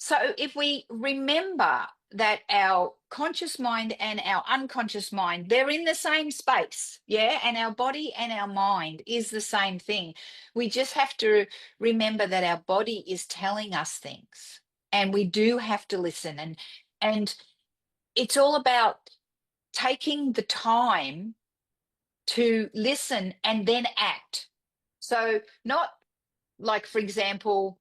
So if we remember that our conscious mind and our unconscious mind, they're in the same space, yeah, and our body and our mind is the same thing. We just have to remember that our body is telling us things, and we do have to listen. And it's all about taking the time to listen and then act. So not like, for example,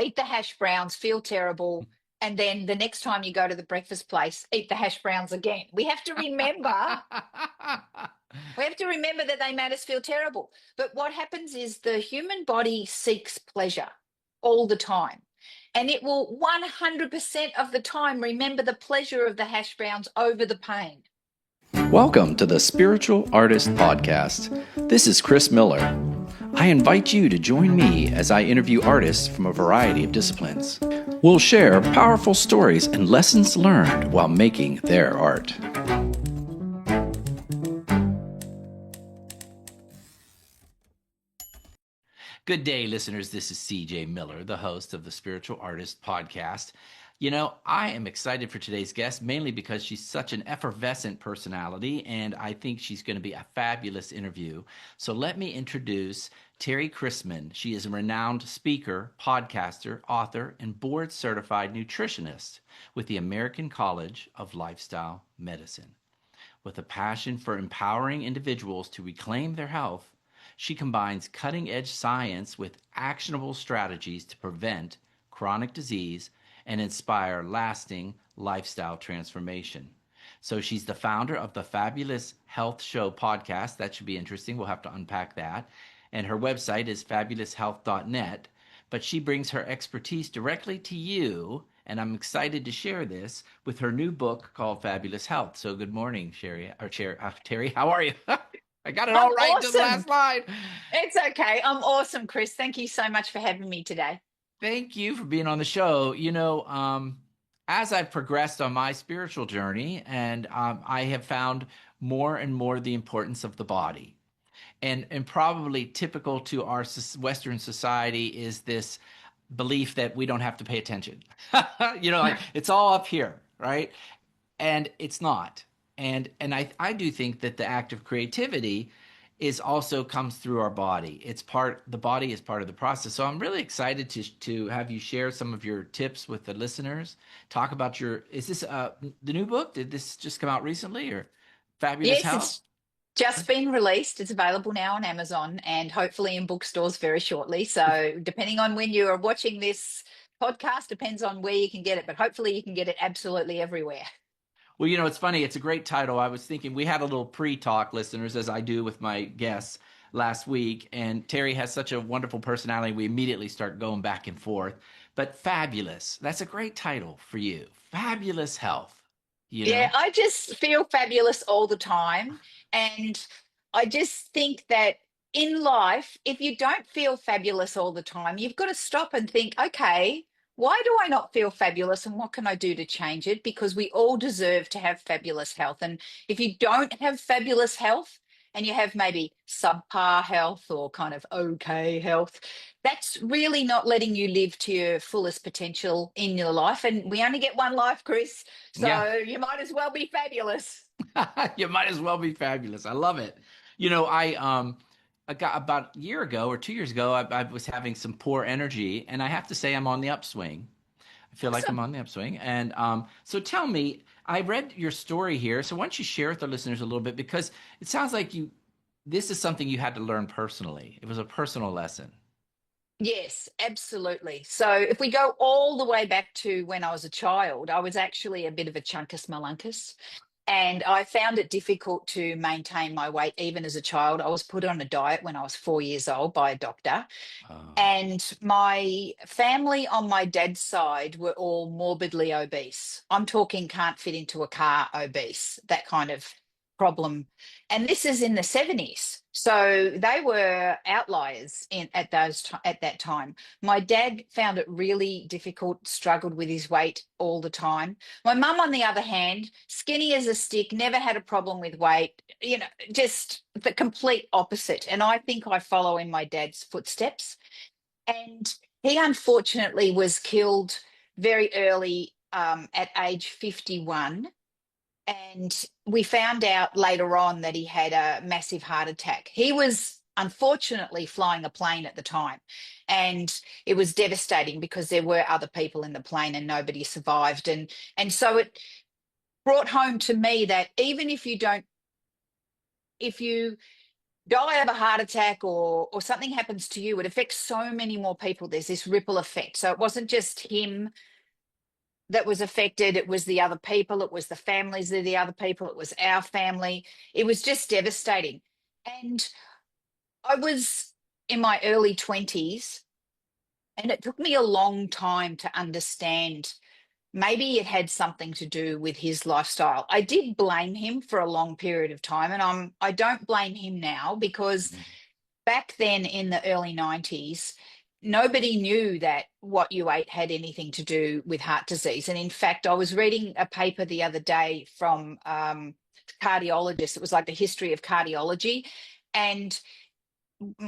eat the hash browns, feel terrible, and then the next time you go to the breakfast place, eat the hash browns again. We have to remember that they made us feel terrible. But what happens is the human body seeks pleasure all the time. And it will 100% of the time remember the pleasure of the hash browns over the pain. Welcome to the Spiritual Artist Podcast. This is Chris Miller. I invite you to join me as I interview artists from a variety of disciplines. We'll share powerful stories and lessons learned while making their art. Good day, listeners. This is CJ Miller, the host of the Spiritual Artist Podcast. You know, I am excited for today's guest, mainly because she's such an effervescent personality, and I think she's going to be a fabulous interview. So let me introduce Terry Chrisman. She is a renowned speaker, podcaster, author, and board-certified nutritionist with the American College of Lifestyle Medicine. With a passion for empowering individuals to reclaim their health, she combines cutting-edge science with actionable strategies to prevent chronic disease and inspire lasting lifestyle transformation. So she's the founder of the Fabulous Health Show podcast. That should be interesting. We'll have to unpack that. And her website is fabuloushealth.net. But she brings her expertise directly to you, and I'm excited to share this with her new book called Fabulous Health. So good morning, Terry. How are you? I got it I'm all right to the awesome. last line. It's okay. I'm awesome, Chris. Thank you so much for having me today. Thank you for being on the show. As I've progressed on my spiritual journey, and I have found more and more the importance of the body. And probably typical to our Western society is this belief that we don't have to pay attention. Like it's all up here, right? And it's not. And I do think that the act of creativity is also comes through our body. The body is part of the process. So I'm really excited to have you share some of your tips with the listeners. Talk about is this the new book? Did this just come out recently, or Fabulous Yes, Health? it's just been released. It's available now on Amazon and hopefully in bookstores very shortly. So, depending on when you are watching this podcast, depends on where you can get it, but hopefully you can get it absolutely everywhere. Well, it's funny. It's a great title. I was thinking we had a little pre-talk, listeners, as I do with my guests last week. And Terry has such a wonderful personality. We immediately start going back and forth. But Fabulous, that's a great title for you. Fabulous Health, you Yeah, know? I just feel fabulous all the time. And I just think that in life, if you don't feel fabulous all the time, you've got to stop and think, okay, why do I not feel fabulous and what can I do to change it? Because we all deserve to have fabulous health. And if you don't have fabulous health and you have maybe subpar health or kind of okay health, that's really not letting you live to your fullest potential in your life. And we only get one life, Chris. Yeah. So you might as well be fabulous. You might as well be fabulous. I love it. I got about a year ago or 2 years ago, I was having some poor energy, and I have to say I'm on the upswing. I feel like I'm Awesome. on the upswing. And so tell me, I read your story here. So why don't you share with the listeners a little bit? Because it sounds like this is something you had to learn personally. It was a personal lesson. Yes, absolutely. So if we go all the way back to when I was a child, I was actually a bit of a chunkus malunkus. And I found it difficult to maintain my weight even as a child. I was put on a diet when I was 4 years old by a doctor. Oh, And my family on my dad's side were all morbidly obese. I'm talking can't fit into a car obese, that kind of problem. And this is in the 70s. So they were outliers at that time. My dad found it really difficult, struggled with his weight all the time. My mum, on the other hand, skinny as a stick, never had a problem with weight, just the complete opposite. And I think I follow in my dad's footsteps. And he unfortunately was killed very early, at age 51. And we found out later on that he had a massive heart attack. He was unfortunately flying a plane at the time, and it was devastating because there were other people in the plane and nobody survived. And so it brought home to me that even if you die of a heart attack, or something happens to you, it affects so many more people. There's this ripple effect. So it wasn't just him that was affected, it was the other people, it was the families of the other people, it was our family. It was just devastating. And I was in my early 20s, and it took me a long time to understand maybe it had something to do with his lifestyle. I did blame him for a long period of time, and I don't blame him now, because Mhm. back then in the early 90s, nobody knew that what you ate had anything to do with heart disease. And in fact, I was reading a paper the other day from cardiologists. It was like the history of cardiology. And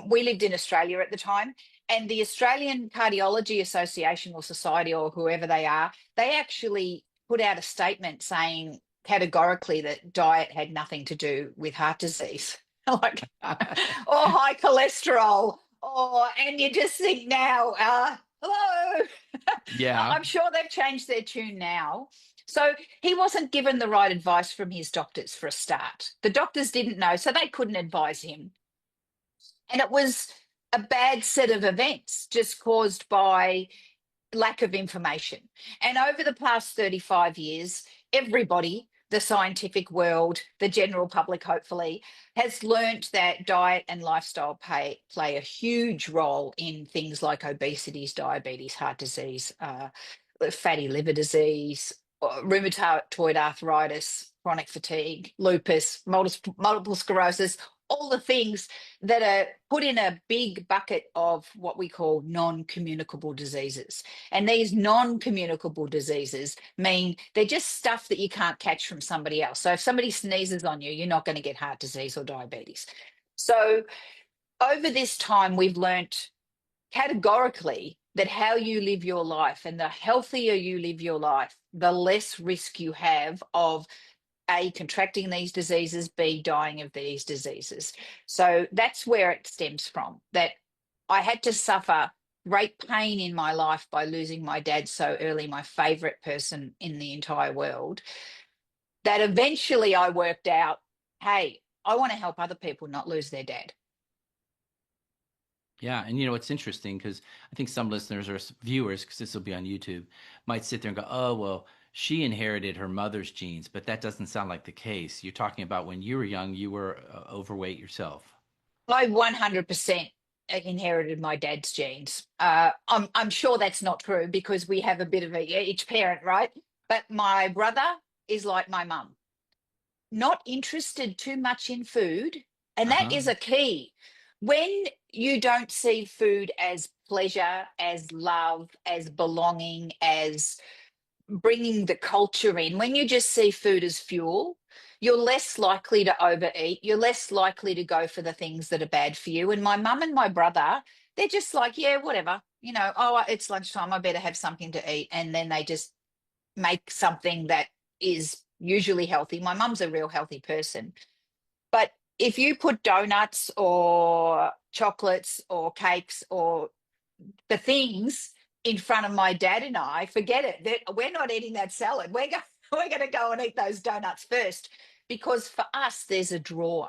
we lived in Australia at the time. And the Australian Cardiology Association or Society, or whoever they are, they actually put out a statement saying categorically that diet had nothing to do with heart disease. Like, or high cholesterol, and you just think now, hello. Yeah. I'm sure they've changed their tune now. So he wasn't given the right advice from his doctors for a start. The doctors didn't know, so they couldn't advise him. And it was a bad set of events just caused by lack of information. And over the past 35 years, everybody, the scientific world, the general public, hopefully, has learnt that diet and lifestyle play a huge role in things like obesity, diabetes, heart disease, fatty liver disease, rheumatoid arthritis, chronic fatigue, lupus, multiple sclerosis, all the things that are put in a big bucket of what we call non-communicable diseases. And these non-communicable diseases mean they're just stuff that you can't catch from somebody else. So if somebody sneezes on you, you're not going to get heart disease or diabetes. So over this time, we've learnt categorically that how you live your life, and the healthier you live your life, the less risk you have of A, contracting these diseases, B, dying of these diseases. So that's where it stems from, that I had to suffer great pain in my life by losing my dad so early, my favorite person in the entire world, that eventually I worked out, hey, I want to help other people not lose their dad. Yeah, and it's interesting because I think some listeners or viewers, because this will be on YouTube, might sit there and go, "Oh, well, she inherited her mother's genes," but that doesn't sound like the case. You're talking about when you were young, you were overweight yourself. I 100% inherited my dad's genes. I'm sure that's not true, because we have a bit of each parent, right? But my brother is like my mum, not interested too much in food. And that Uh-huh. is a key. When you don't see food as pleasure, as love, as belonging, as bringing the culture in, when you just see food as fuel, you're less likely to overeat. You're less likely to go for the things that are bad for you. And my mum and my brother, they're just like, yeah, whatever, oh, it's lunchtime, I better have something to eat. And then they just make something that is usually healthy. My mum's a real healthy person. But if you put donuts or chocolates or cakes or the things in front of my dad and I, forget it. We're not eating that salad. We're going to go and eat those donuts first, because for us, there's a draw.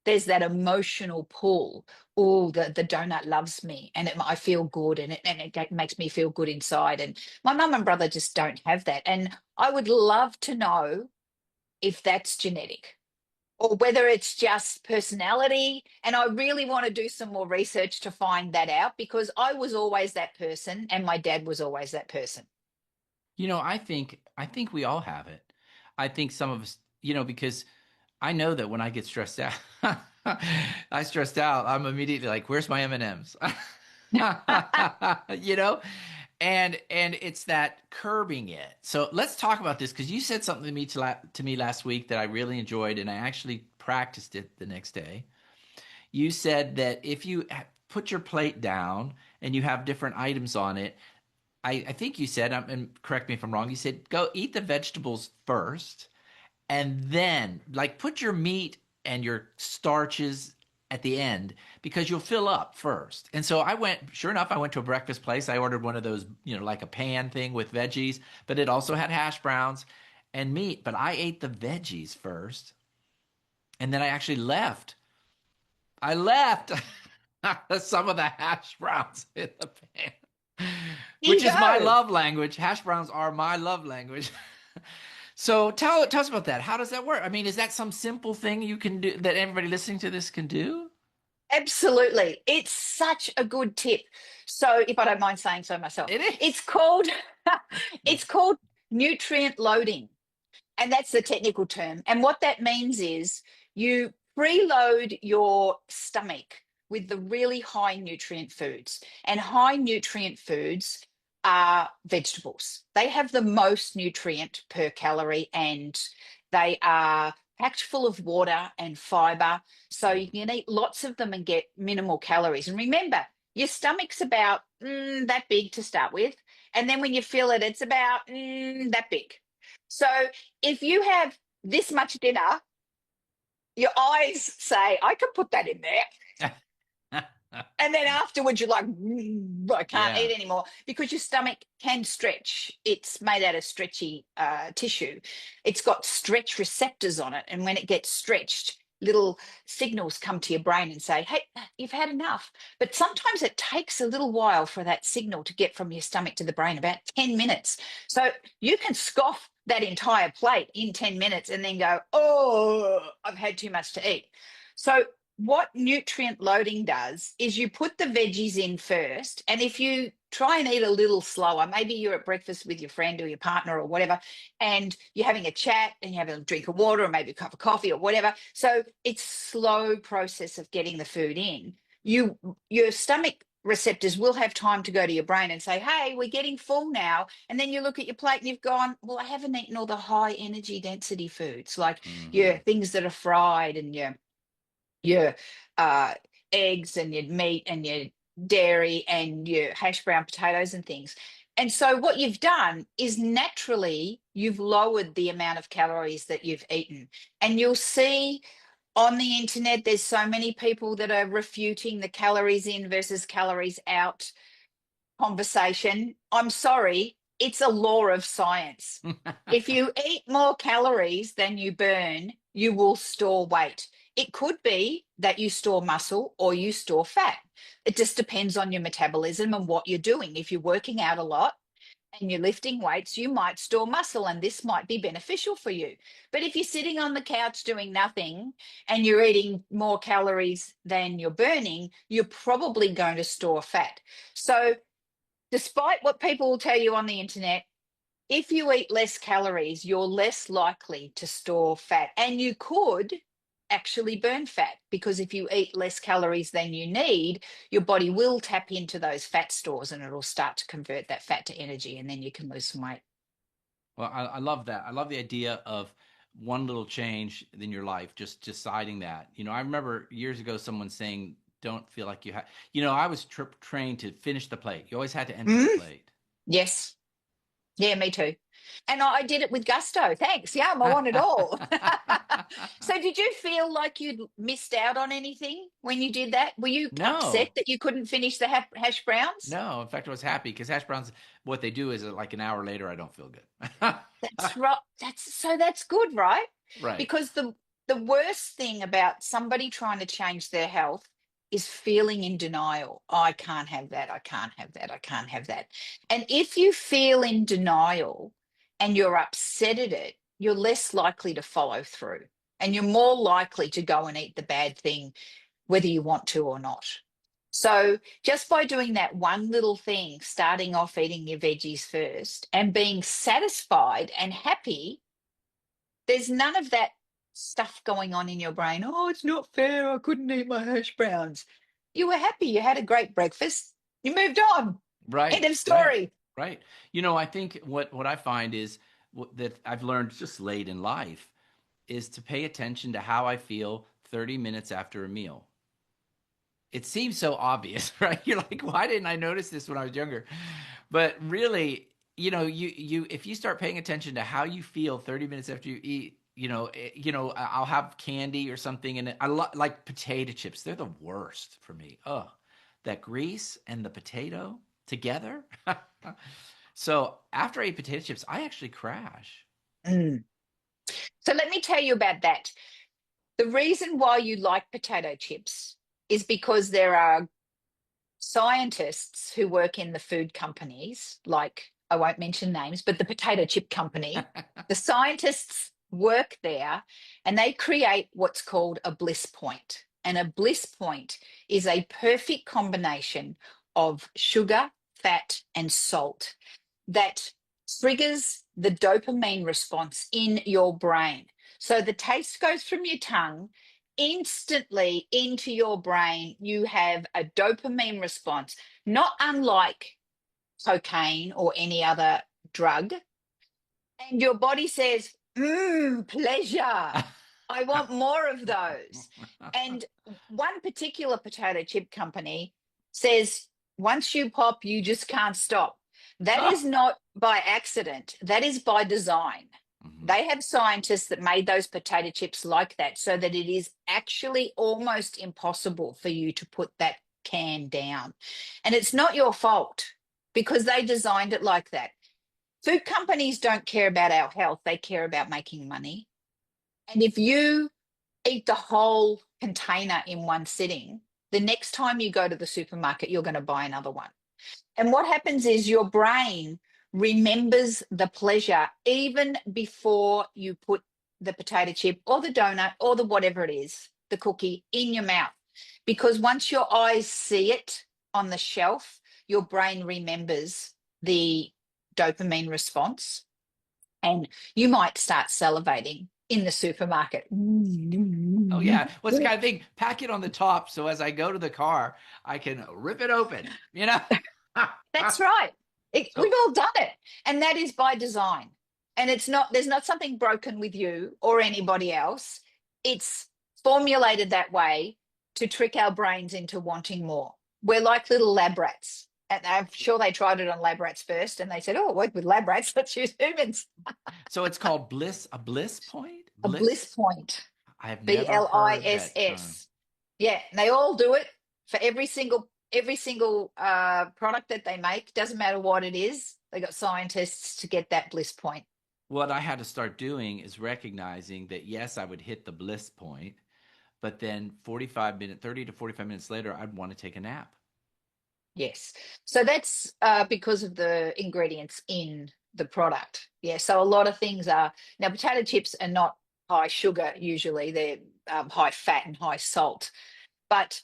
There's that emotional pull. Oh, the donut loves me, and I feel good, and it makes me feel good inside. And my mum and brother just don't have that. And I would love to know if that's genetic, or whether it's just personality. And I really want to do some more research to find that out, because I was always that person and my dad was always that person. I think we all have it. I think some of us, because I know that when I get stressed out, I stressed out, I'm immediately like, "Where's my M&Ms?" You know? And it's that curbing it. So let's talk about this because you said something to me last week that I really enjoyed, and I actually practiced it the next day. You said that if you put your plate down and you have different items on it, I think you said, and correct me if I'm wrong, you said go eat the vegetables first and then like put your meat and your starches at the end because you'll fill up first. And so I went, sure enough, I went to a breakfast place. I ordered one of those, like a pan thing with veggies, but it also had hash browns and meat. But I ate the veggies first, and then I actually left. I left some of the hash browns in the pan, There which you is my go. love language. Hash browns are my love language. So tell us about that. How does that work? I mean, is that some simple thing you can do that everybody listening to this can do? Absolutely. It's such a good tip. So if I don't mind saying so myself, It it's is. called it's called nutrient loading. And that's the technical term. And what that means is you preload your stomach with the really high nutrient foods. And high nutrient foods are vegetables. They have the most nutrient per calorie, and they are packed full of water and fiber. So you can eat lots of them and get minimal calories. And remember, your stomach's about that big to start with. And then when you fill it, it's about that big. So if you have this much dinner, your eyes say, I can put that in there. And then afterwards, you're like, I can't Yeah. eat anymore because your stomach can stretch. It's made out of stretchy tissue. It's got stretch receptors on it. And when it gets stretched, little signals come to your brain and say, hey, you've had enough. But sometimes it takes a little while for that signal to get from your stomach to the brain, about 10 minutes. So you can scoff that entire plate in 10 minutes and then go, oh, I've had too much to eat. So what nutrient loading does is you put the veggies in first. And if you try and eat a little slower, maybe you're at breakfast with your friend or your partner or whatever, and you're having a chat and you're having a drink of water or maybe a cup of coffee or whatever. So it's slow process of getting the food in. Your stomach receptors will have time to go to your brain and say, hey, we're getting full now. And then you look at your plate and you've gone, well, I haven't eaten all the high energy density foods, like your Hmm. things that are fried and your uh, eggs and your meat and your dairy and your hash brown potatoes and things. And so what you've done is naturally you've lowered the amount of calories that you've eaten. And you'll see on the internet, there's so many people that are refuting the calories in versus calories out conversation. I'm sorry, it's a law of science. If you eat more calories than you burn, you will store weight. It could be that you store muscle or you store fat. It just depends on your metabolism and what you're doing. If you're working out a lot and you're lifting weights, you might store muscle and this might be beneficial for you. But if you're sitting on the couch doing nothing and you're eating more calories than you're burning, you're probably going to store fat. So, despite what people will tell you on the internet, if you eat less calories, you're less likely to store fat. And you could actually burn fat because if you eat less calories than you need, your body will tap into those fat stores and it'll start to convert that fat to energy and then you can lose some weight. Well, I love that. I love the idea of one little change in your life, just deciding that. I remember years ago someone saying, "Don't feel like you have." I was trained to finish the plate. You always had to empty the Mm, plate. yes. Yeah, me too. And I did it with gusto. Thanks. Yum, I want it all. So, did you feel like you'd missed out on anything when you did that? Were you upset No, that you couldn't finish the hash browns? no. In fact, I was happy because hash browns. What they do is like an hour later, I don't feel good. That's right. That's good, right? Right. Because the worst thing about somebody trying to change their health is feeling in denial. "Oh, I can't have that. I can't have that. I can't have that." And if you feel in denial and you're upset at it, you're less likely to follow through and you're more likely to go and eat the bad thing, whether you want to or not. So just by doing that one little thing, starting off eating your veggies first and being satisfied and happy, there's none of that stuff going on in your brain. "Oh, it's not fair. I couldn't eat my hash browns." You were happy. You had a great breakfast. You moved on. End Right. of Right. story. Right. I think what I find is that I've learned just late in life is to pay attention to how I feel 30 minutes after a meal. it seems so obvious, right? You're like, why didn't I notice this when I was younger? But really, you if you start paying attention to how you feel 30 minutes after you eat, I'll have candy or something, and like potato chips. They're the worst for me. Oh, that grease and the potato together. So after I eat potato chips, I actually crash. Mm. So let me tell you about that. The reason why you like potato chips is because there are scientists who work in the food companies, like I won't mention names, but the potato chip company, the scientists work there and they create what's called a bliss point. And a bliss point is a perfect combination of sugar, fat, and salt that triggers the dopamine response in your brain. So the taste goes from your tongue instantly into your brain. You have a dopamine response, not unlike cocaine or any other drug. And your body says, pleasure. I want more of those. And one particular potato chip company says, once you pop, you just can't stop. That is not by accident, that is by design. Mhm. They have scientists that made those potato chips like that so that it is actually almost impossible for you to put that can down. And it's not your fault because they designed it like that. Food companies don't care about our health, they care about making money. And if you eat the whole container in one sitting, the next time you go to the supermarket, you're going to buy another one. And what happens is your brain remembers the pleasure even before you put the potato chip or the donut or the whatever it is, the cookie in your mouth. Because once your eyes see it on the shelf, your brain remembers the dopamine response and you might start salivating in the supermarket. Oh yeah. What's the kind of thing? Pack it on the top so as I go to the car, I can rip it open, you know? That's right. We've So all done it. And that is by design. And there's not something broken with you or anybody else. It's formulated that way to trick our brains into wanting more. We're like little lab rats. And I'm sure they tried it on lab rats first and they said, oh, it worked with lab rats. Let's use humans. so it's called a bliss point? A bliss Bliss? point, I have never heard that term. BLISS. Yeah, and they all do it for every single product that they make. Doesn't matter what it is. They got scientists to get that bliss point. What I had to start doing is recognizing that yes, I would hit the bliss point, but then 30 to 45 minutes later, I'd want to take a nap. Yes. So that's because of the ingredients in the product. Yeah. So a lot of things are now potato chips are not high sugar usually. They're high fat and high salt. But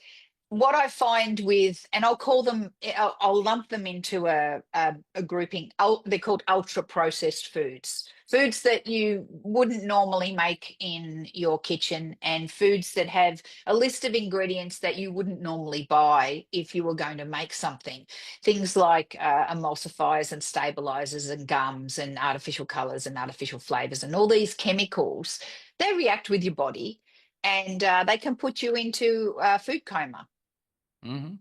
what I find with, and I'll call them, I'll lump them into a grouping. They're called ultra processed foods, foods that you wouldn't normally make in your kitchen, and foods that have a list of ingredients that you wouldn't normally buy if you were going to make something. Things like emulsifiers and stabilizers and gums and artificial colors and artificial flavors and all these chemicals, they react with your body and they can put you into food coma. Hmm.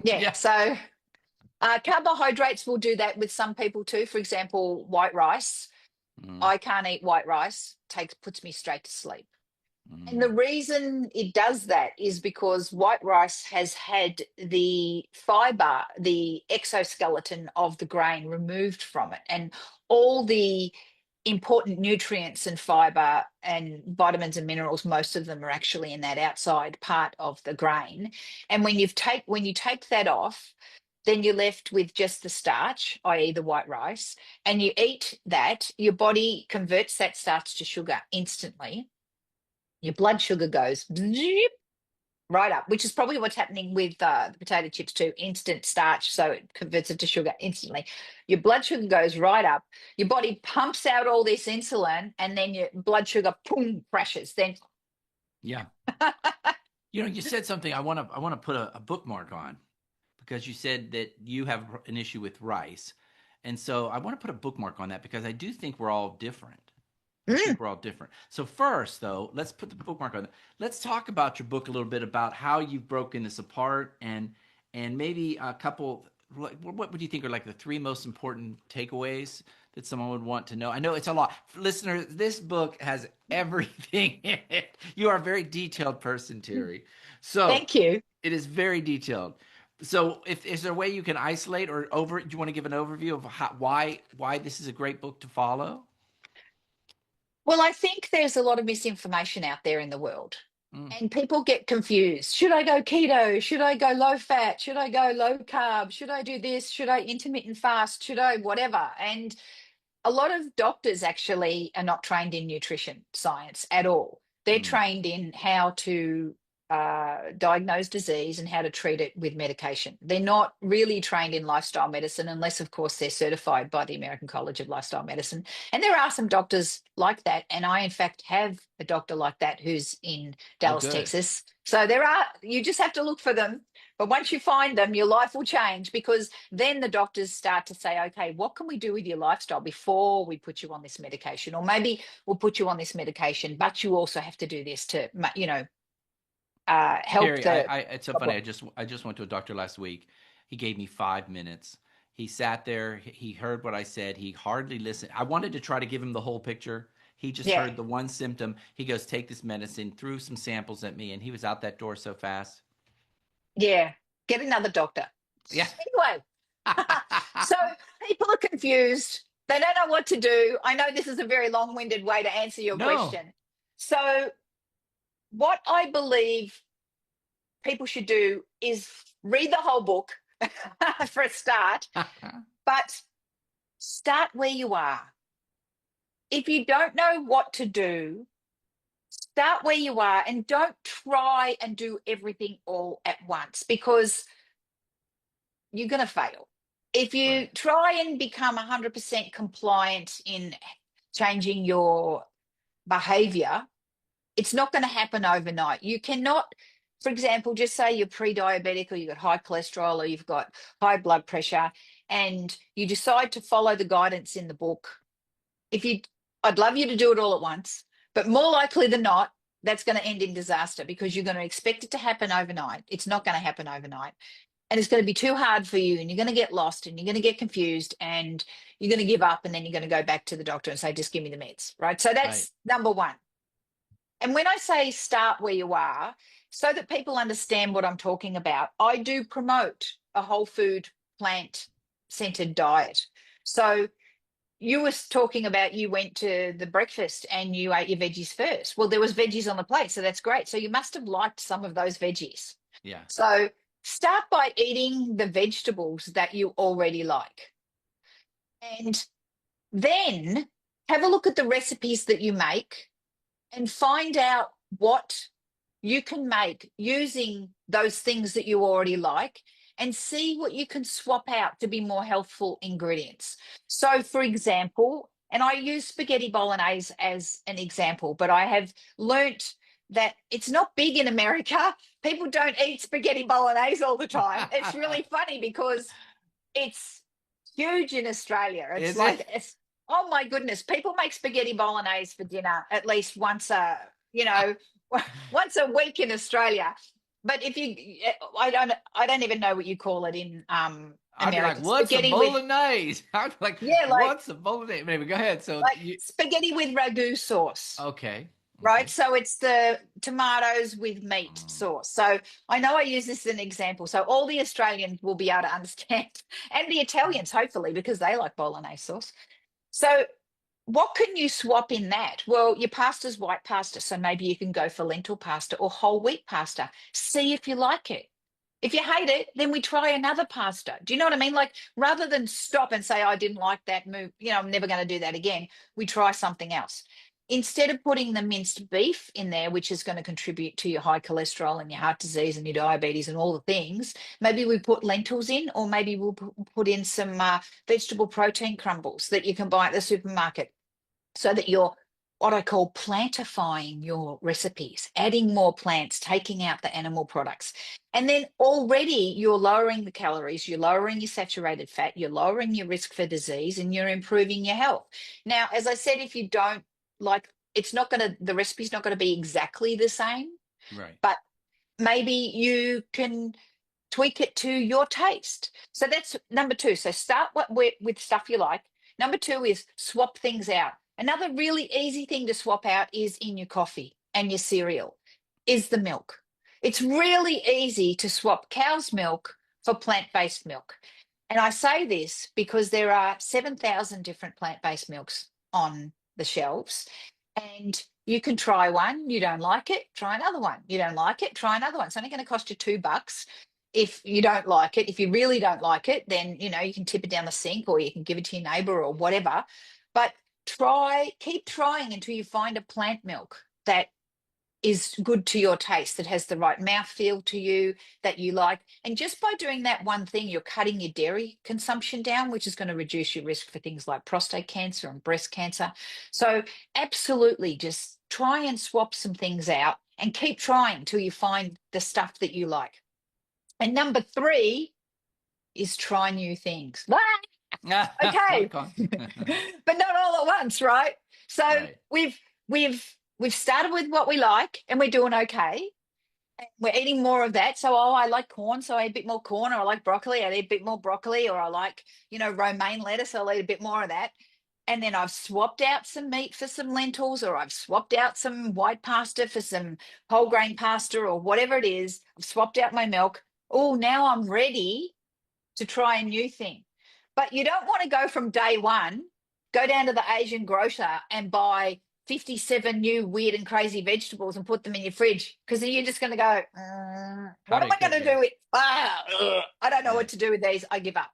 Yeah. Yeah. So carbohydrates will do that with some people too. For example, white rice. Hmm. I can't eat white rice. Puts me straight to sleep. And the Hmm. reason it does that is because white rice has had the fiber, the exoskeleton of the grain removed from it, and all the important nutrients and fiber and vitamins and minerals, most of them are actually in that outside part of the grain. And when you take that off, then you're left with just the starch, i.e. the white rice, and you eat that, your body converts that starch to sugar instantly. Your blood sugar goes right up, which is probably what's happening with the potato chips too. Instant starch, so it converts it to sugar instantly. Your blood sugar goes right up. Your body pumps out all this insulin, and then your blood sugar boom crashes. Then Yeah. You said something I want to put a bookmark on because you said that you have an issue with rice. And so I want to put a bookmark on that because I do think we're all different. I Mm, think we're all different. So first, though, let's put the bookmark on. Let's talk about your book a little bit about how you've broken this apart, and maybe a couple. What would you think are like the three most important takeaways that someone would want to know? I know it's a lot, listeners. This book has everything in it. You are a very detailed person, Terry. So thank you. it is very detailed. So, if is there a way you can isolate or over? Do you want to give an overview of why this is a great book to follow? Well, I think there's a lot of misinformation out there in the world, Mm, and people get confused. Should I go keto? Should I go low fat? Should I go low carb? Should I do this? Should I intermittent fast? Should I whatever? And a lot of doctors actually are not trained in nutrition science at all. They're mm. trained in how to diagnose disease and how to treat it with medication. They're not really trained in lifestyle medicine, unless, of course, they're certified by the American College of Lifestyle Medicine. And there are some doctors like that. And I, in fact, have a doctor like that who's in Oh, Dallas, good. Texas. So there are, you just have to look for them. But once you find them, your life will change, because then the doctors start to say, okay, what can we do with your lifestyle before we put you on this medication? Or maybe we'll put you on this medication, but you also have to do this to, help Terry, the it's so funny. problem. I just went to a doctor last week. He gave me 5 minutes. He sat there. He heard what I said. He hardly listened. I wanted to try to give him the whole picture. He just Yeah, heard the one symptom. He goes, "Take this medicine." Threw some samples at me, and he was out that door so fast. yeah. Get another doctor. Yeah. Anyway, so people are confused. They don't know what to do. I know this is a very long-winded way to answer your No. question. So what I believe people should do is read the whole book for a start, but start where you are. If you don't know what to do, start where you are and don't try and do everything all at once, because you're going to fail. If you Right. try and become 100% compliant in changing your behavior, it's not going to happen overnight. You cannot, for example, just say you're pre-diabetic, or you've got high cholesterol, or you've got high blood pressure, and you decide to follow the guidance in the book. If you, I'd love you to do it all at once, but more likely than not, that's going to end in disaster, because you're going to expect it to happen overnight. It's not going to happen overnight. And it's going to be too hard for you, and you're going to get lost, and you're going to get confused, and you're going to give up, and then you're going to go back to the doctor and say, just give me the meds. Right. So Right. that's number one. And when I say start where you are, so that people understand what I'm talking about, I do promote a whole food, plant centered diet. So you were talking about, you went to the breakfast and you ate your veggies first. Well, there was veggies on the plate, so that's great. So you must have liked some of those veggies. Yeah. So start by eating the vegetables that you already like. And then have a look at the recipes that you make and find out what you can make using those things that you already like, and see what you can swap out to be more healthful ingredients. So, for example, and I use spaghetti bolognese as an example, but I have learnt that it's not big in America. People don't eat spaghetti bolognese all the time. It's really funny because it's huge in Australia. It's Is it? like, it's, oh my goodness, people make spaghetti bolognese for dinner at least once a, you know, once a week in Australia. But if you, I don't even know what you call it in I'd be like, America. "What's a Spaghetti with, bolognese?" I'd be like, yeah, "What's a bolognese?" Maybe go ahead. So like you spaghetti with ragu sauce. okay? Right. Okay. So it's the tomatoes with meat Um, sauce. So I know I use this as an example. So all the Australians will be able to understand, and the Italians, hopefully, because they like bolognese sauce. So what can you swap in that? Well, your pasta's white pasta. So maybe you can go for lentil pasta or whole wheat pasta. See if you like it. If you hate it, then we try another pasta. Do you know what I mean? Like, rather than stop and say, I didn't like that move, I'm never going to do that again, we try something else. Instead of putting the minced beef in there, which is going to contribute to your high cholesterol and your heart disease and your diabetes and all the things, maybe we put lentils in, or maybe we'll put in some vegetable protein crumbles that you can buy at the supermarket, so that you're, what I call, plantifying your recipes, adding more plants, taking out the animal products. And then already you're lowering the calories, you're lowering your saturated fat, you're lowering your risk for disease, and you're improving your health. Now, as I said, if you don't like, the recipe's not going to be exactly the same, Right. but maybe you can tweak it to your taste. So that's number two. So start with stuff you like. Number two is swap things out. Another really easy thing to swap out is in your coffee and your cereal is the milk. It's really easy to swap cow's milk for plant-based milk. And I say this because there are 7,000 different plant-based milks on the shelves. And you can try one, you don't like it, try another one. You don't like it, try another one. It's only going to cost you $2. If you don't like it, if you really don't like it, then you can tip it down the sink or you can give it to your neighbor or whatever. But keep trying until you find a plant milk that is good to your taste, that has the right mouthfeel to you, that you like. And just by doing that one thing, you're cutting your dairy consumption down, which is going to reduce your risk for things like prostate cancer and breast cancer. So absolutely, just try and swap some things out and keep trying till you find the stuff that you like. And number three is try new things. Okay. Con- But not all at once, right? So right. we've we've we've started with what we like and we're doing okay. We're eating more of that. So, I like corn, so I eat a bit more corn, or I like broccoli, I eat a bit more broccoli, or I like, romaine lettuce, so I'll eat a bit more of that. And then I've swapped out some meat for some lentils, or I've swapped out some white pasta for some whole grain pasta, or whatever it is. I've swapped out my milk. Oh, now I'm ready to try a new thing. But you don't want to go from day one, go down to the Asian grocer and buy 57 new weird and crazy vegetables and put them in your fridge, because then you're just going to go, How what do am you I cook going to do this? with? I don't know what Right. to do with these. I give up.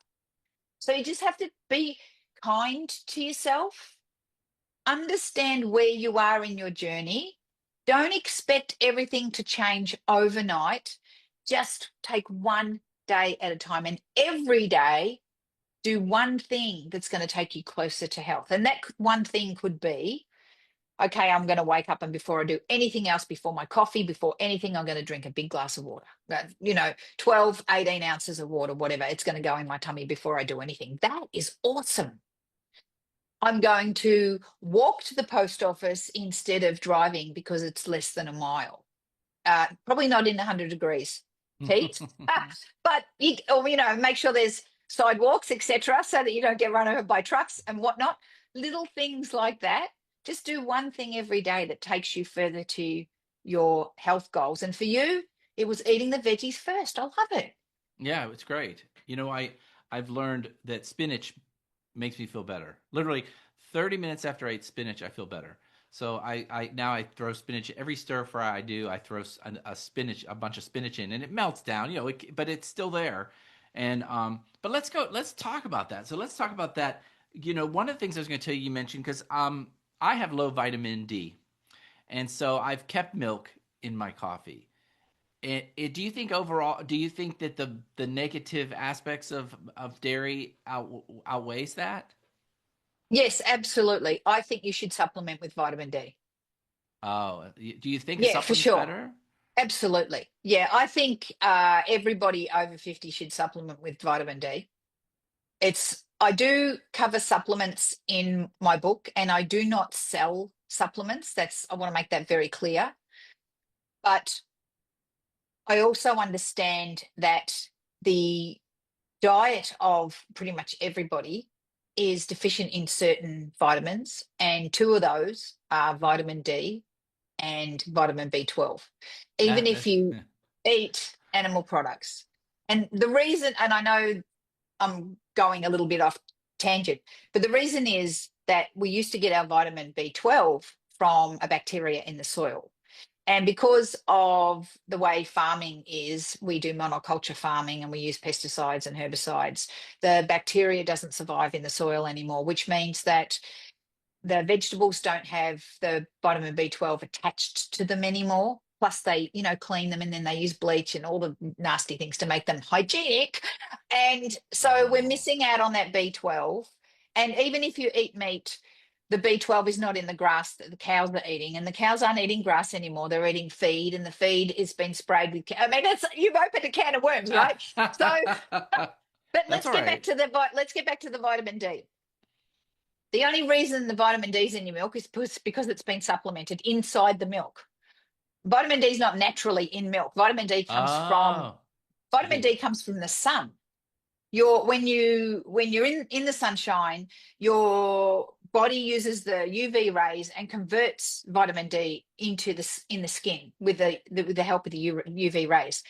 So you just have to be kind to yourself, understand where you are in your journey. Don't expect everything to change overnight. Just take one day at a time, and every day do one thing that's going to take you closer to health. And that one thing could be, okay, I'm going to wake up, and before I do anything else, before my coffee, before anything, I'm going to drink a big glass of water. 12, 18 ounces of water, whatever. It's going to go in my tummy before I do anything. That is awesome. I'm going to walk to the post office instead of driving because it's less than a mile. Probably not in 100 degrees heat, but make sure there's sidewalks, etc., so that you don't get run over by trucks and whatnot. Little things like that. Just do one thing every day that takes you further to your health goals. And for you, it was eating the veggies first. I love it. Yeah, it's great. I've learned that spinach makes me feel better. Literally 30 minutes after I eat spinach, I feel better. So I now I throw spinach every stir fry I do. I throw a bunch of spinach in, and it melts down. But it's still there. And but let's talk about that. So let's talk about that. One of the things I was going to tell you, you mentioned, because I have low vitamin D, and so I've kept milk in my coffee. Do you think overall? Do you think that the negative aspects of dairy outweighs that? Yes, absolutely. I think you should supplement with vitamin D. Oh, do you think a Yeah, for supplement's sure. better? Absolutely. Yeah, I think everybody over 50 should supplement with vitamin D. I do cover supplements in my book, and I do not sell supplements. I want to make that very clear. But I also understand that the diet of pretty much everybody is deficient in certain vitamins, and two of those are vitamin D and vitamin B12, even if That's you eat animal products. And the reason, and I know I'm going a little bit off tangent, but the reason is that we used to get our vitamin B12 from a bacteria in the soil. And because of the way farming is, we do monoculture farming and we use pesticides and herbicides. The bacteria doesn't survive in the soil anymore, which means that the vegetables don't have the vitamin B12 attached to them anymore. Plus, they, clean them, and then they use bleach and all the nasty things to make them hygienic. And so we're oh missing out on that B12. And even if you eat meat, the B12 is not in the grass that the cows are eating, and the cows aren't eating grass anymore. They're eating feed, and the feed is been sprayed with. I mean, you've opened a can of worms, right? So, but That's all right. let's get back to the vitamin D. The only reason the vitamin D is in your milk is because it's been supplemented inside the milk. Vitamin D is not naturally in milk. Oh, Vitamin good. D comes from the sun. When you're in the sunshine, your body uses the UV rays and converts vitamin D into in the skin with the help of the UV rays.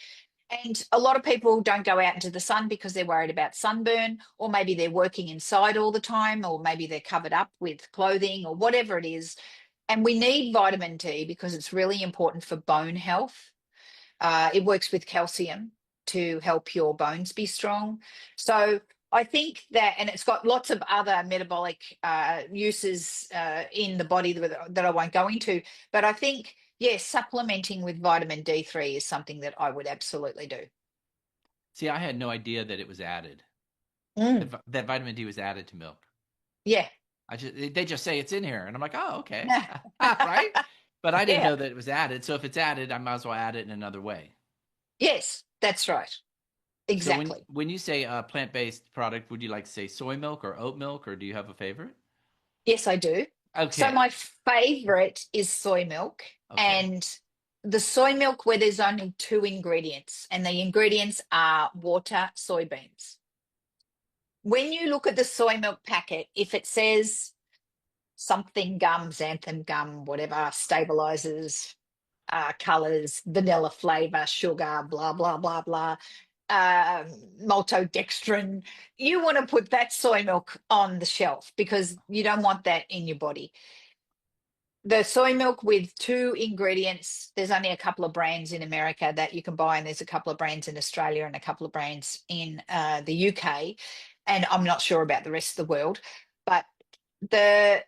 And a lot of people don't go out into the sun because they're worried about sunburn, or maybe they're working inside all the time, or maybe they're covered up with clothing or whatever it is. And we need vitamin D because it's really important for bone health. It works with calcium to help your bones be strong. So I think that, and it's got lots of other metabolic uses in the body that I won't go into. But I think, yes, supplementing with vitamin D3 is something that I would absolutely do. See, I had no idea that it was added. Mm, That vitamin D was added to milk. yeah. They just say it's in here, and I'm like, oh, okay, right. But I didn't Yeah. know that it was added. So if it's added, I might as well add it in another way. Yes, that's right. So when Exactly. when you say a plant-based product, would you like to say soy milk or oat milk, or do you have a favorite? Yes, I do. So Okay, my favorite is soy milk, okay. and the soy milk where there's only two ingredients, and the ingredients are water, soybeans. When you look at the soy milk packet, if it says something gum, xanthan gum, whatever, stabilizers, colors, vanilla flavor, sugar, blah, blah, blah, blah, maltodextrin, you want to put that soy milk on the shelf because you don't want that in your body. The soy milk with two ingredients, there's only a couple of brands in America that you can buy, and there's a couple of brands in Australia and a couple of brands in the UK. And I'm not sure about the rest of the world. But the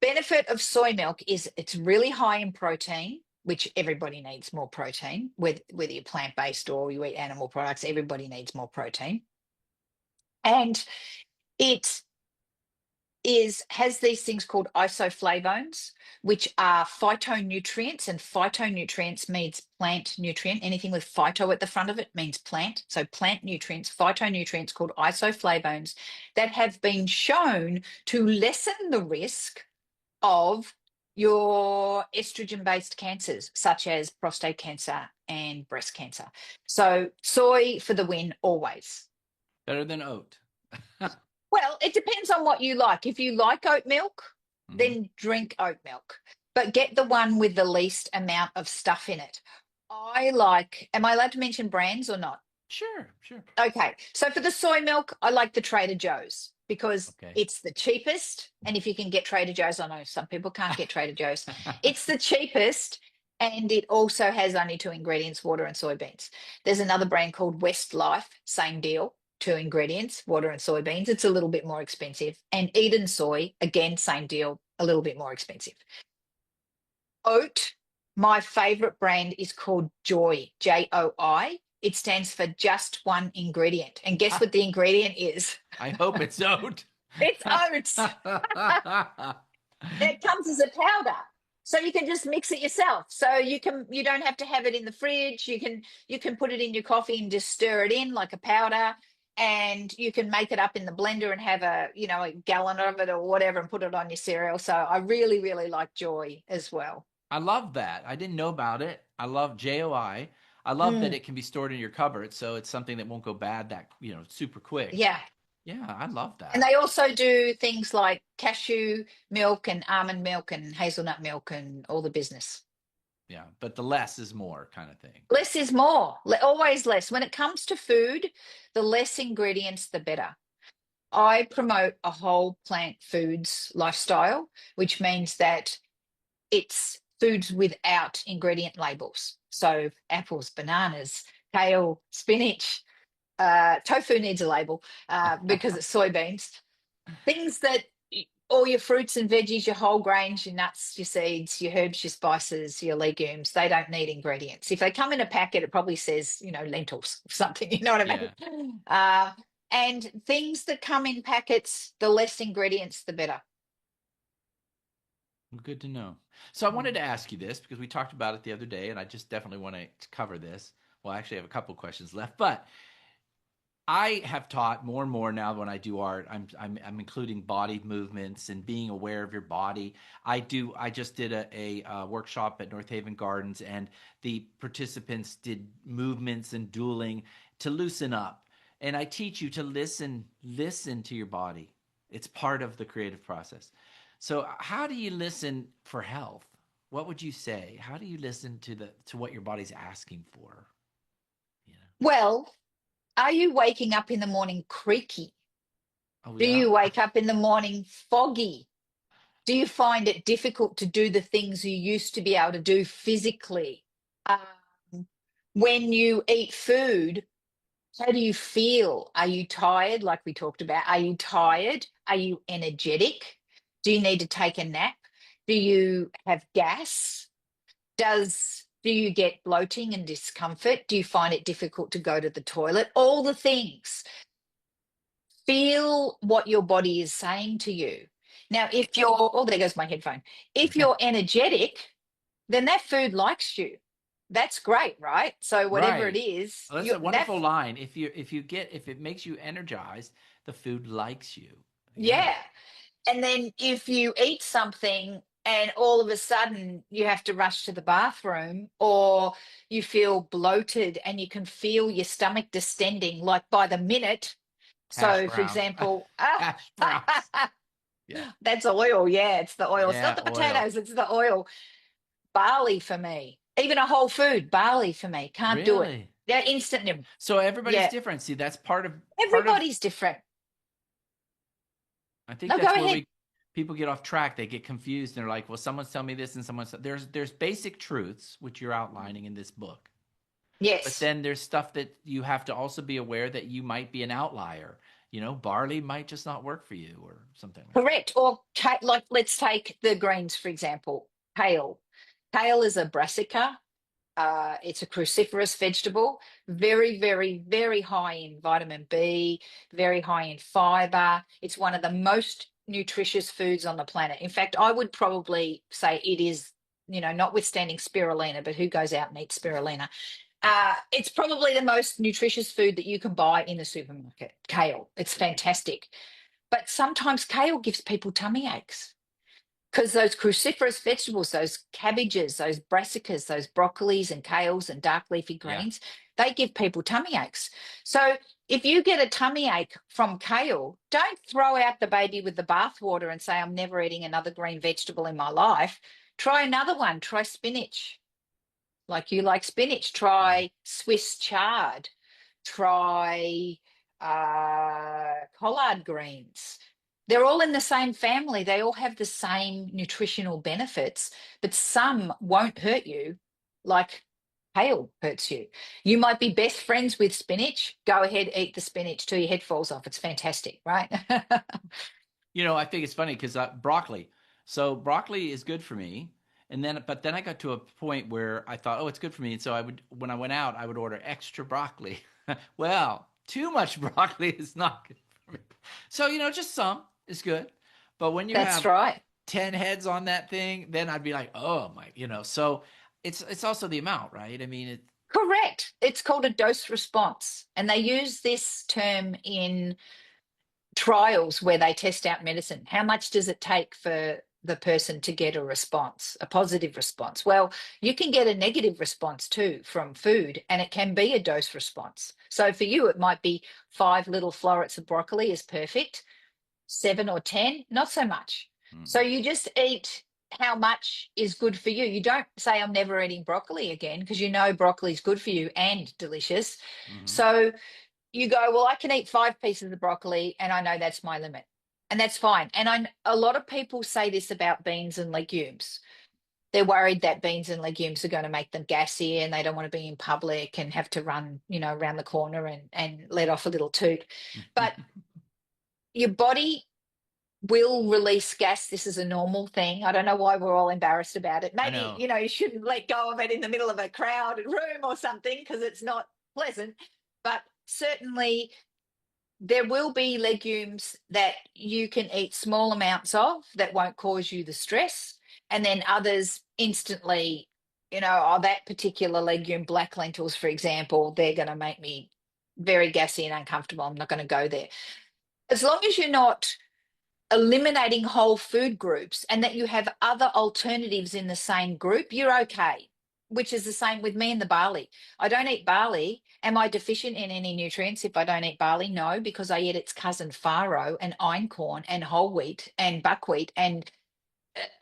benefit of soy milk is it's really high in protein, which everybody needs more protein, whether you're plant-based or you eat animal products, everybody needs more protein. And it has these things called isoflavones, which are phytonutrients, and phytonutrients means plant nutrient. Anything with phyto at the front of it means plant. So plant nutrients, phytonutrients called isoflavones that have been shown to lessen the risk of your estrogen-based cancers, such as prostate cancer and breast cancer. So soy for the win always. Better than oat. Well, it depends on what you like. If you like oat milk, Hmm. then drink oat milk, but get the one with the least amount of stuff in it. Am I allowed to mention brands or not? Sure, sure. Okay. So for the soy milk, I like the Trader Joe's because Okay. it's the cheapest. And if you can get Trader Joe's, I know some people can't get Trader Joe's. It's the cheapest. And it also has only two ingredients, water and soybeans. There's another brand called Westlife, same deal, two ingredients, water and soybeans. It's a little bit more expensive. And Eden Soy, again, same deal, a little bit more expensive. Oat, my favorite brand is called Joy, JOI. It stands for just one ingredient. And guess what the ingredient is? I hope it's oat. It's oats. It comes as a powder. So you can just mix it yourself. So you don't have to have it in the fridge. You can put it in your coffee and just stir it in like a powder. And you can make it up in the blender and have a gallon of it or whatever and put it on your cereal. So I really, really like Joy as well. I love that. I didn't know about it. I love JOI. I love that Mm, it can be stored in your cupboard, so it's something that won't go bad super quick. yeah. Yeah, I love And that. they also do things like cashew milk and almond milk and hazelnut milk and all the business. Yeah, but the less is more kind of thing. Less is more, always less. When it comes to food, the less ingredients, the better. I promote a whole plant foods lifestyle, which means that it's foods without ingredient labels. So apples, bananas, kale, spinach, tofu needs a label because it's soybeans. Things that all your fruits and veggies, your whole grains, your nuts, your seeds, your herbs, your spices, your legumes, they don't need ingredients. If they come in a packet, it probably says, lentils or something, you know what I Yeah, mean? And things that come in packets, the less ingredients, the better. well, good to know. So I wanted Mm. to ask you this because we talked about it the other day, and I just definitely want to cover this. Well, I actually have a couple questions left, but I have taught more and more now when I do art. I'm including body movements and being aware of your body. I just did a workshop at North Haven Gardens, and the participants did movements and dueling to loosen up. And I teach you to listen to your body. It's part of the creative process. So how do you listen for health? What would you say? How do you listen to what your body's asking for? You know? Well, are you waking up in the morning creaky? Oh Do yeah. you wake up in the morning foggy? Do you find it difficult to do the things you used to be able to do physically? Um, when you eat food, how do you feel? Are you tired, like we talked about? Are you tired? Are you energetic? Do you need to take a nap? Do you have gas? Do you get bloating and discomfort? Do you find it difficult to go to the toilet? All the things. Feel what your body is saying to you. Now, if you're, oh, there goes my headphone. If you're energetic, then that food likes you. That's great, right? So whatever it Right. is, Well, that's you a that wonderful line. If it makes you energized, the food likes you. Yeah. yeah. And then if you eat something and all of a sudden you have to rush to the bathroom, or you feel bloated and you can feel your stomach distending like by the minute. Hash So, for browns. example, Hash browns. Yeah. that's oil. Yeah, it's the oil. It's not Yeah, the oil. potatoes, it's the oil. Barley for me. Even a whole food, barley for me. Can't do it. Really? They're instant. So everybody's Yeah, different. See, that's part of everybody's different. I think No, go that's where ahead. we people get off track. They get confused. They're like, "Well, someone's telling me this and there's basic truths which you're outlining in this book. But Yes, then there's stuff that you have to also be aware that you might be an outlier. Barley might just not work for you or something like that. correct. Or like, let's take the greens, for example. Kale. Kale is a brassica. It's a cruciferous vegetable, very, very, very high in vitamin B, very high in fiber. It's one of the most nutritious foods on the planet. In fact, I would probably say it is, notwithstanding spirulina, but who goes out and eats spirulina? It's probably the most nutritious food that you can buy in the supermarket. Kale. It's fantastic. But sometimes kale gives people tummy aches because those cruciferous vegetables, those cabbages, those brassicas, those broccolis and kales and dark leafy Yeah. greens, they give people tummy aches. So if you get a tummy ache from kale, don't throw out the baby with the bathwater and say, I'm never eating another green vegetable in my life. Try another one. Try spinach. Like you like spinach. Mhm. Try Swiss chard. Try collard greens. They're all in the same family. They all have the same nutritional benefits, but some won't hurt you like kale hurts you. You might be best friends with spinach. Go ahead, eat the spinach till your head falls off. It's fantastic, right? I think it's funny because broccoli. So broccoli is good for me, but then I got to a point where I thought, oh, it's good for me, and so when I went out, I would order extra broccoli. Well, too much broccoli is not good for me. So just some is good, but when you That's have right. 10 heads on that thing, then I'd be like, oh my, So it's also the amount, right? I mean, Correct. It's called a dose response. And they use this term in trials where they test out medicine. How much does it take for the person to get a response, a positive response? Well, you can get a negative response too from food, and it can be a dose response. So for you, it might be 5 little florets of broccoli is perfect, 7 or 10, not so much. So mhm, you just eat how much is good for you. You don't say, I'm never eating broccoli again, because you know broccoli is good for you and delicious. mhm. So you go, well, I can eat 5 pieces of broccoli and I know that's my limit. And that's fine. And a lot of people say this about beans and legumes. They're worried that beans and legumes are going to make them gassy and they don't want to be in public and have to run, around the corner and let off a little toot. But your body will release gas. This is a normal thing. I don't know why we're all embarrassed about it. I Maybe, know. you shouldn't let go of it in the middle of a crowded room or something because it's not pleasant. But certainly there will be legumes that you can eat small amounts of that won't cause you the stress. And then others instantly, that particular legume, black lentils, for example, they're going to make me very gassy and uncomfortable. I'm not going to go there. As long as you're not eliminating whole food groups and that you have other alternatives in the same group, you're okay, which is the same with me and the barley. I don't eat barley. Am I deficient in any nutrients if I don't eat barley? No, because I eat its cousin farro and einkorn and whole wheat and buckwheat and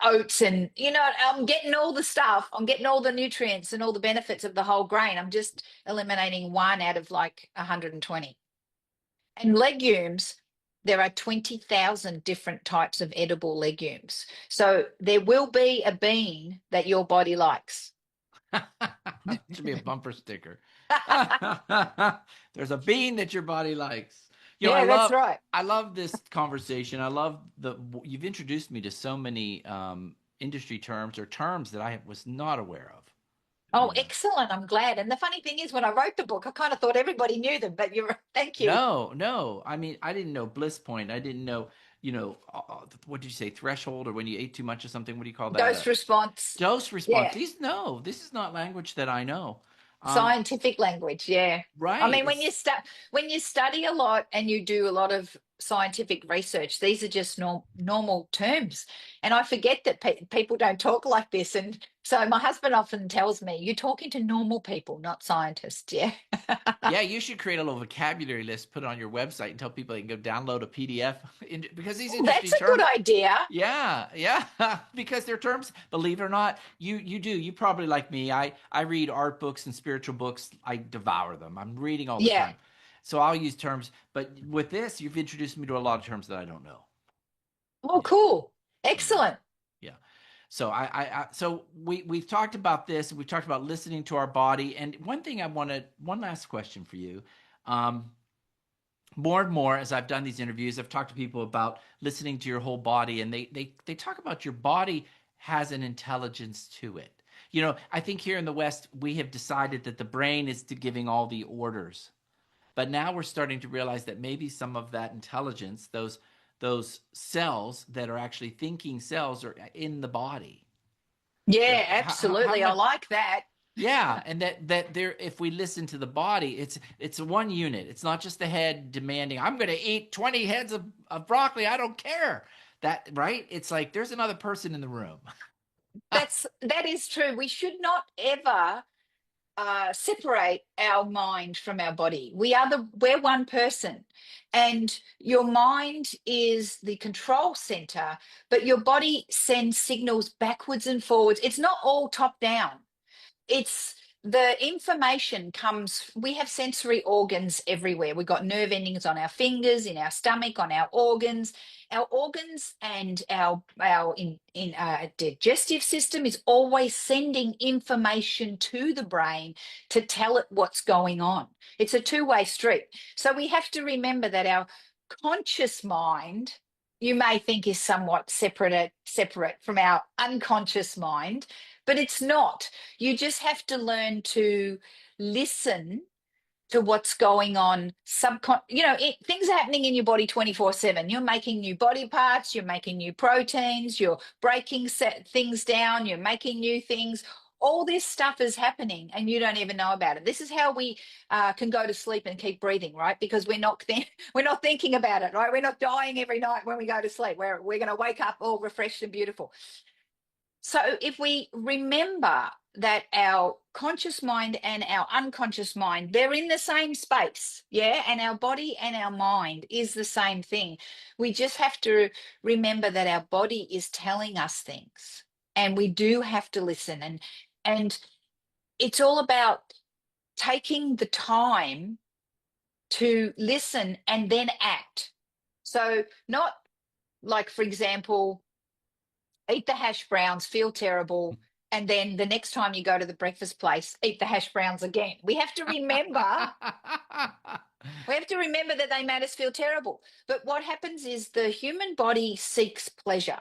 oats, and I'm getting all the stuff. I'm getting all the nutrients and all the benefits of the whole grain. I'm just eliminating one out of like 120. And legumes, there are 20,000 different types of edible legumes. So there will be a bean that your body likes. Should be a bumper sticker. There's a bean that your body likes. Yeah, that's right. I love this conversation. I love you've introduced me to so many industry terms or terms that I was not aware of. Oh, You know. excellent. I'm glad. And the funny thing is, when I wrote the book, I kind of thought everybody knew them, but thank you. No, no. I mean, I didn't know bliss point. I didn't know, what did you say, threshold, or when you ate too much of something, what do you call that? Dose response. Dose response. Yeah. This is not language that I know. Um, Scientific language, yeah. I right. mean, when you study a lot and you do a lot of scientific research, these are just normal terms. And I forget that people don't talk like this. And so my husband often tells me, "You're talking to normal people, not scientists." Yeah. Yeah, you should create a little vocabulary list, put it on your website, and tell people they can go download a PDF because these Oh, that's industry a good terms. idea. Yeah, yeah, because they're terms. Believe it or not, you do. You probably like me. I read art books and spiritual books. I devour them. I'm reading all the Yeah. time, so I'll use terms. But with this, you've introduced me to a lot of terms that I don't know. Oh, Yeah, cool. yeah, Excellent. yeah. So so we've talked about this. We've talked about listening to our body. And one last question for you. Um, More and more as I've done these interviews, I've talked to people about listening to your whole body, and they talk about your body has an intelligence to it. I think here in the West we have decided that the brain is giving all the orders, but now we're starting to realize that maybe some of that intelligence, those cells that are actually thinking cells, are in the body. Yeah, How absolutely. I much? like that. Yeah, and that there, if we listen to the body, it's one unit. It's not just the head demanding, I'm going to eat 20 heads of broccoli. I don't care. That right? It's like there's another person in the room. That is true. We should not ever separate our mind from our body. We're one person, and your mind is the control center, but your body sends signals backwards and forwards. It's not all top down. It's the information comes, we have sensory organs everywhere. We've got nerve endings on our fingers, in our stomach, on our organs. Our organs and our digestive system is always sending information to the brain to tell it what's going on. It's a two-way street. So we have to remember that our conscious mind, you may think, is somewhat separate from our unconscious mind, but it's not. You just have to learn to listen to what's going on. Things are happening in your body 24/7. You're making new body parts, you're making new proteins, you're breaking things down, you're making new things. All this stuff is happening and you don't even know about it. This is how we can go to sleep and keep breathing, right? Because we're not thinking about it, right? We're not dying every night when we go to sleep. We're going to wake up all refreshed and beautiful. So if we remember that our conscious mind and our unconscious mind, they're in the same space, yeah, and our body and our mind is the same thing. We just have to remember that our body is telling us things, and we do have to listen. And it's all about taking the time to listen and then act. So not like, for example, eat the hash browns, feel terrible, and then the next time you go to the breakfast place, eat the hash browns again. We have to remember. We have to remember that they made us feel terrible. But what happens is the human body seeks pleasure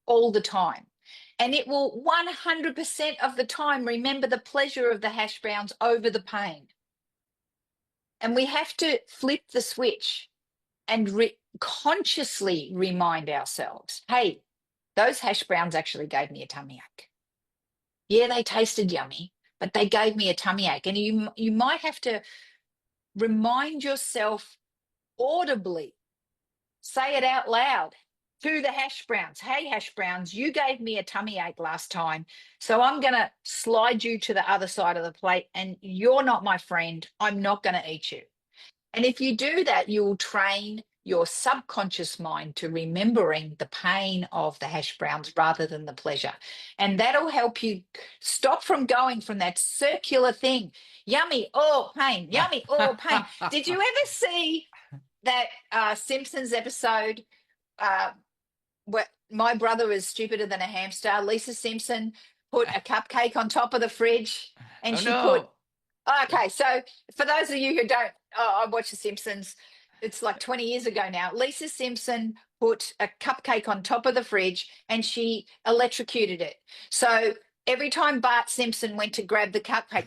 all the time. And it will 100% of the time remember the pleasure of the hash browns over the pain. And we have to flip the switch and consciously remind ourselves, hey, those hash browns actually gave me a tummy ache. Yeah, they tasted yummy, but they gave me a tummy ache. And you might have to remind yourself audibly, say it out loud to the hash browns. Hey, hash browns, you gave me a tummy ache last time. So I'm going to slide you to the other side of the plate, and you're not my friend. I'm not going to eat you. And if you do that, you will train your subconscious mind to remembering the pain of the hash browns rather than the pleasure. And that'll help you stop from going from that circular thing. Yummy, oh, pain, yummy, oh, pain. Did you ever see that Simpsons episode where my brother is stupider than a hamster? Lisa Simpson put a cupcake on top of the fridge, and Oh she put. no. Okay, so for those of you who don't, I watched The Simpsons. It's like 20 years ago now. Lisa Simpson put a cupcake on top of the fridge and she electrocuted it. So every time Bart Simpson went to grab the cupcake,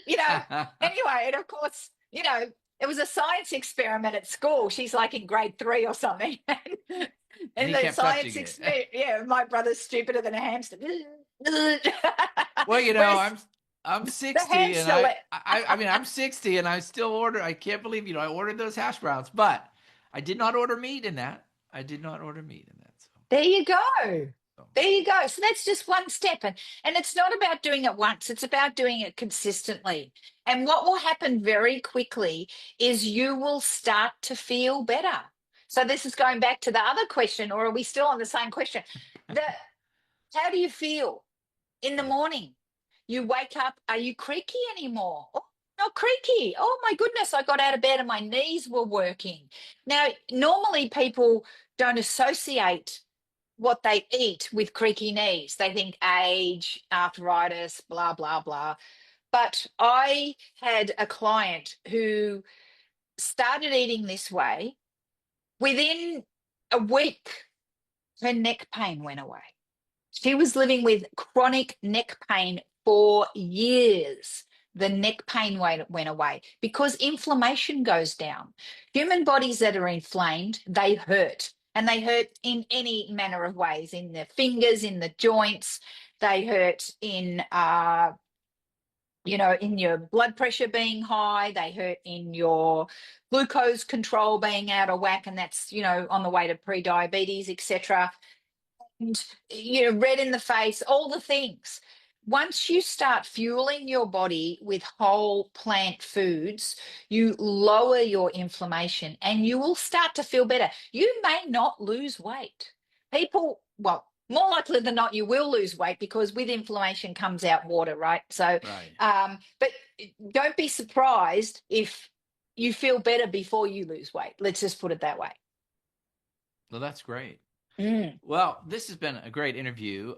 anyway, and of course, it was a science experiment at school. She's like in grade 3 or something. And And he the kept science touching it. experiment, yeah, my brother's stupider than a hamster. Well, Whereas I'm the 60 and hamster, I mean I'm 60 and I still order. I can't believe I ordered those hash browns, but I did not order meat in that. I did not order meat in that. there you go. So. There you go. So that's just one step. And it's not about doing it once, it's about doing it consistently. And what will happen very quickly is you will start to feel better. So this is going back to the other question, or are we still on the same question? The How do you feel in the morning? You wake up, are you creaky anymore? Oh, not creaky. Oh my goodness, I got out of bed and my knees were working. Now, normally people don't associate what they eat with creaky knees. They think age, arthritis, blah, blah, blah. But I had a client who started eating this way. Within a week, her neck pain went away. She was living with chronic neck pain for years. The neck pain went away because inflammation goes down. Human bodies that are inflamed, they hurt. And they hurt in any manner of ways, in the fingers, in the joints. They hurt in your blood pressure being high. They hurt in your glucose control being out of whack. And that's, on the way to pre-diabetes, etc. And red in the face, all the things. Once you start fueling your body with whole plant foods, you lower your inflammation and you will start to feel better. You may not lose weight. Well, more likely than not, you will lose weight because with inflammation comes out water, right? So, Right. but don't be surprised if you feel better before you lose weight. Let's just put it that way. Well, that's great. Mm. Well, this has been a great interview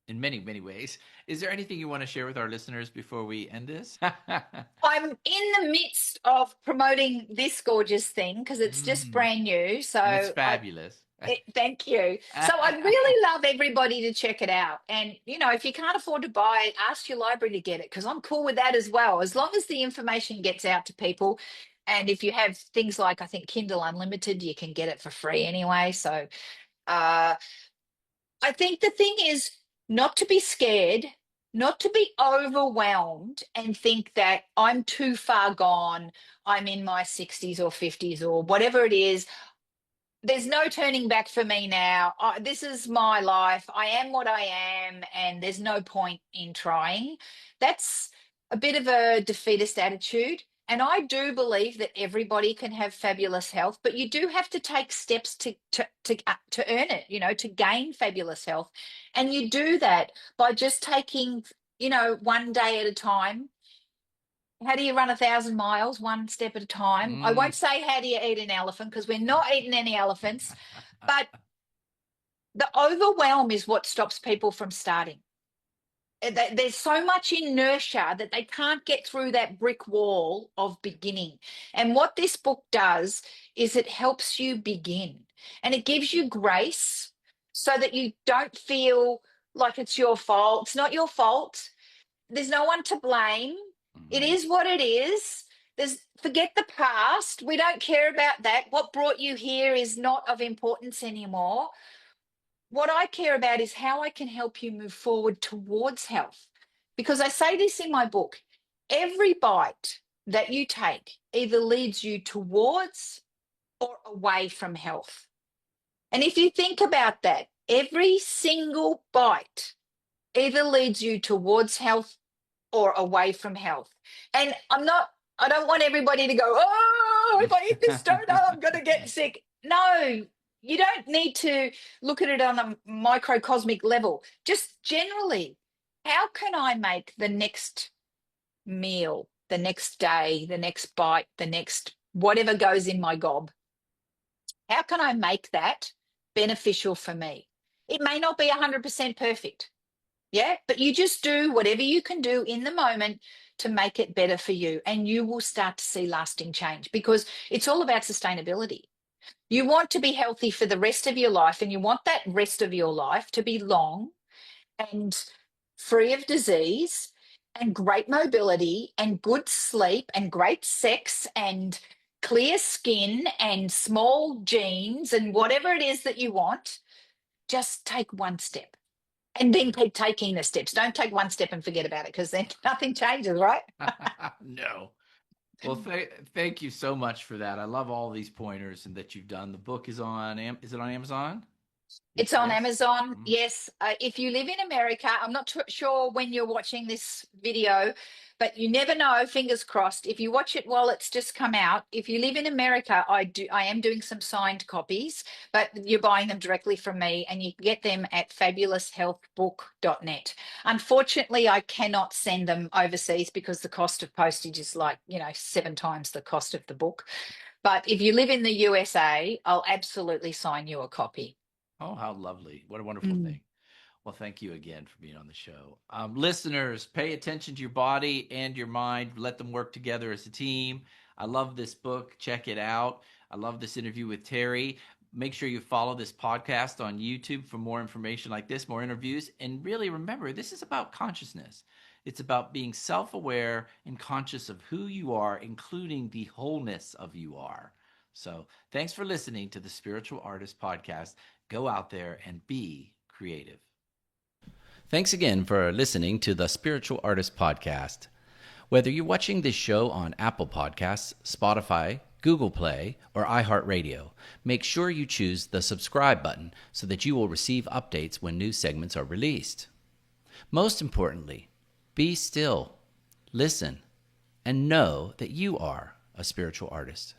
in many, many ways. Is there anything you want to share with our listeners before we end this? I'm in the midst of promoting this gorgeous thing because it's just brand new. So And it's fabulous. thank you. So I'd really love everybody to check it out. And, if you can't afford to buy it, ask your library to get it because I'm cool with that as well. As long as the information gets out to people. And if you have things like, I think, Kindle Unlimited, you can get it for free anyway. So I think the thing is not to be scared, not to be overwhelmed and think that I'm too far gone. I'm in my 60s or 50s or whatever it is. There's no turning back for me now. This is my life. I am what I am, and there's no point in trying. That's a bit of a defeatist attitude. And I do believe that everybody can have fabulous health, but you do have to take steps to earn it, to gain fabulous health. And you do that by just taking, one day at a time. How do you run 1,000 miles? One step at a time. I won't say how do you eat an elephant because we're not eating any elephants, but the overwhelm is what stops people from starting. There's so much inertia that they can't get through that brick wall of beginning. And what this book does is it helps you begin and it gives you grace so that you don't feel like it's your fault. It's not your fault. There's no one to blame. It is what it is. Forget the past. We don't care about that. What brought you here is not of importance anymore. What I care about is how I can help you move forward towards health. Because I say this in my book, every bite that you take either leads you towards or away from health. And if you think about that, every single bite either leads you towards health or away from health. And I don't want everybody to go, oh, if I eat this donut, I'm going to get sick. No, you don't need to look at it on a microcosmic level. Just generally, how can I make the next meal, the next day, the next bite, the next whatever goes in my gob? How can I make that beneficial for me? It may not be 100% perfect. Yeah, but you just do whatever you can do in the moment to make it better for you, and you will start to see lasting change because it's all about sustainability. You want to be healthy for the rest of your life, and you want that rest of your life to be long and free of disease and great mobility and good sleep and great sex and clear skin and small jeans and whatever it is that you want. Just take one step and then keep taking the steps. Don't take one step and forget about it because then nothing changes, right? No. Well, thank you so much for that. I love all these pointers and that you've done. The book is on, is it on Amazon? It's on Yes. Amazon. Mhm. Yes. If you live in America, I'm not sure when you're watching this video, but you never know. Fingers crossed. If you watch it while it's just come out, if you live in America, I am doing some signed copies, but you're buying them directly from me, and you can get them at fabuloushealthbook.net. Unfortunately, I cannot send them overseas because the cost of postage is like 7 times the cost of the book. But if you live in the USA, I'll absolutely sign you a copy. Oh, how lovely. What a wonderful Mm. thing. Well, thank you again for being on the show. Listeners, pay attention to your body and your mind. Let them work together as a team. I love this book. Check it out. I love this interview with Terry. Make sure you follow this podcast on YouTube for more information like this, more interviews. And really remember, this is about consciousness. It's about being self aware and conscious of who you are, including the wholeness of you are. So thanks for listening to the Spiritual Artist Podcast. Go out there and be creative. Thanks again for listening to the Spiritual Artist Podcast. Whether you're watching this show on Apple Podcasts, Spotify, Google Play, or iHeartRadio, make sure you choose the subscribe button so that you will receive updates when new segments are released. Most importantly, be still, listen, and know that you are a spiritual artist.